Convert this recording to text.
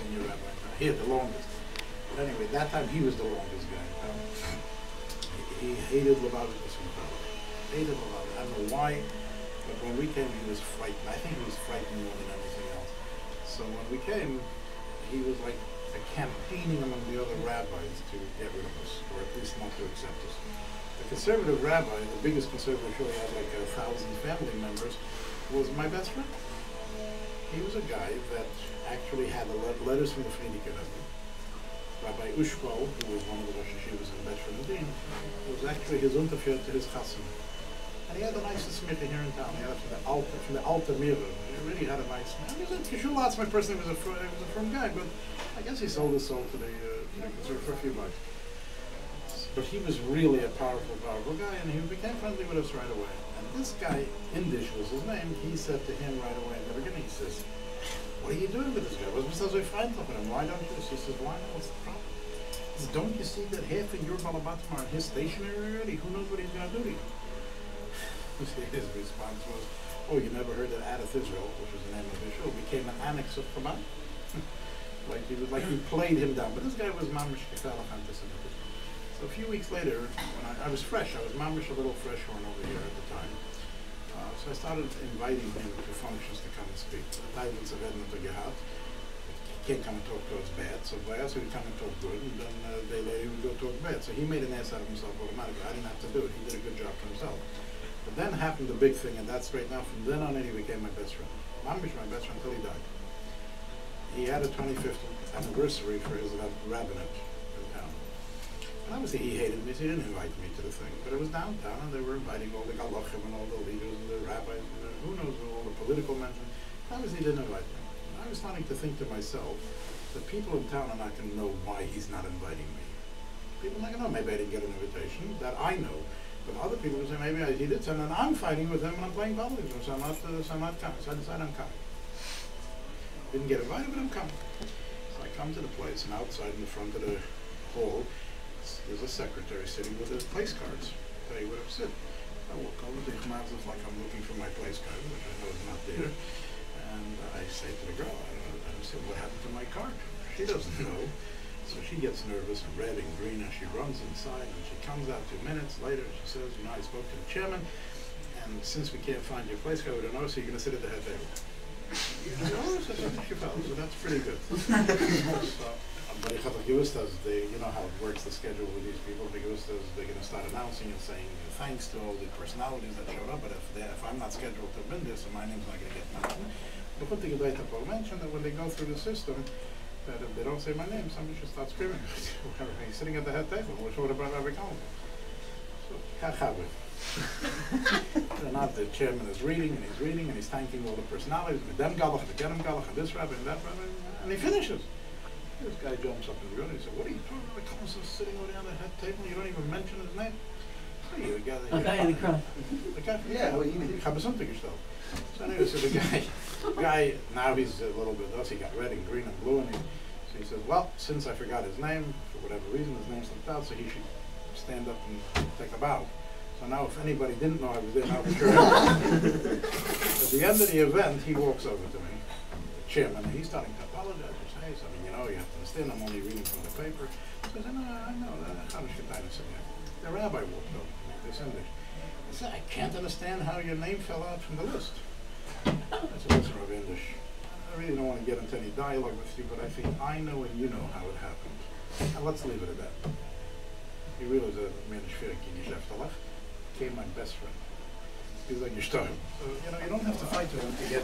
senior rabbi. Here, the longest. But anyway, that time he was the longest guy. He hated Lubavitch. Hated Lubavitch. I don't know why, but when we came, he was frightened. I think he was frightened more than anything else. So when we came, he was like campaigning among the other rabbis to get rid of us, or at least not to accept us. The conservative rabbi, the biggest conservative, really had like 1,000 family members, was my best friend. He was a guy that actually had letters from the Frierdiker Rebbe. Rabbi Ushko, who was one of the Rosh Yeshivas in Bet Din, was actually his unterfield to his chassan. And he had the nicest smitha here in town. He had it from the Alta Mira. He really had a nice smitha. He was a Kishulatz, my person, he was a firm guy, but I guess he sold his soul to the for a few bucks. But he was really a powerful guy, and he became friendly with us right away. And this guy, Indish was his name, he said to him right away in the beginning, he says, "What are you doing with this guy? What's so friend with him? Why don't you?" He says, "Why not? What's the problem?" He says, "Don't you see that half of your balabatim are in his stationery already? Who knows what he's going to do to you?" His response was, "Oh, you never heard that Adath Israel, which was the name of the show, became an annex of Chabad?" like he played him down. But this guy was mamish kefalach anti-Semitic. So a few weeks later, when I was fresh, I was mamish a little fresh horn over here at the time. So I started inviting him to functions to come and speak. The Taiwan Savedna to Gehat. He can't come and talk to us bad, so by us he would come and talk good, and then they later he would go talk bad. So he made an ass out of himself automatically. I didn't have to do it. He did a good job for himself. But then happened the big thing, and that's right now, from then on in, he became my best friend. Mamish my best friend until he died. He had a 25th anniversary for his rabbinate in town. And obviously he hated me, so he didn't invite me to the thing. But it was downtown, and they were inviting all the galachim and all the leaders and the rabbis and who knows, all the political men. Obviously he didn't invite me. And I was starting to think to myself, the people in town are not going to know why he's not inviting me. People are not going to know, maybe I didn't get an invitation, that I know. But other people would say, maybe he did something, and I'm fighting with him, and I'm playing politics, so I'm not coming. So I decided I'm coming. Didn't get invited, but I'm coming. So I come to the place, and outside in the front of the hall, there's a secretary sitting with his place cards. Tell you where I'm sitting. I walk over to the Chmadzov like I'm looking for my place card, which I know is not there. And I say to the girl, I said, "What happened to my card?" She doesn't know. So she gets nervous and red and green, and she runs inside, and she comes out 2 minutes later, and she says, "I spoke to the chairman, and since we can't find your place card, we don't know, so you're going to sit at the head table." So that's pretty good. But you know how it works, the schedule with these people. They're going to start announcing and saying thanks to all the personalities that showed up, but if I'm not scheduled to have been there, so my name's not going to get mentioned. The good thing about the mention that when they go through the system, that if they don't say my name, somebody should start screaming. He's sitting at the head table. What about Rabbi Kalmanson? So, and now the chairman is reading, and he's thanking all the personalities, with them galach, the Genem galach, and this rabbi, and that rabbi, and he finishes. This guy jumps up in the room and he said, "What are you talking about? Rabbi Kalmanson sitting over there on the head table, you don't even mention his name?" "Oh, you got the crowd. The guy, yeah, well, you have something yourself." So anyway, so the guy, now he's a little bit dusty, he got red and green and blue, and so he says, "Well, since I forgot his name, for whatever reason, his name slipped out, so he should stand up and take a bow." So now if anybody didn't know I was there, now for sure. At the end of the event, he walks over to me, the chairman, and he's starting to apologize. He says, "I mean, you know, you have to understand, I'm only reading from the paper." He says, "No, I know, the rabbi walked over to me, this English. I said, "I can't understand how your name fell out from the list." I said, "Listen, Rabbi English, I really don't want to get into any dialogue with you, but I think I know and you know how it happened. And let's leave it at that." He realized that man became my best friend. He was like, "You're starting." So, you know, you don't have to fight with him to get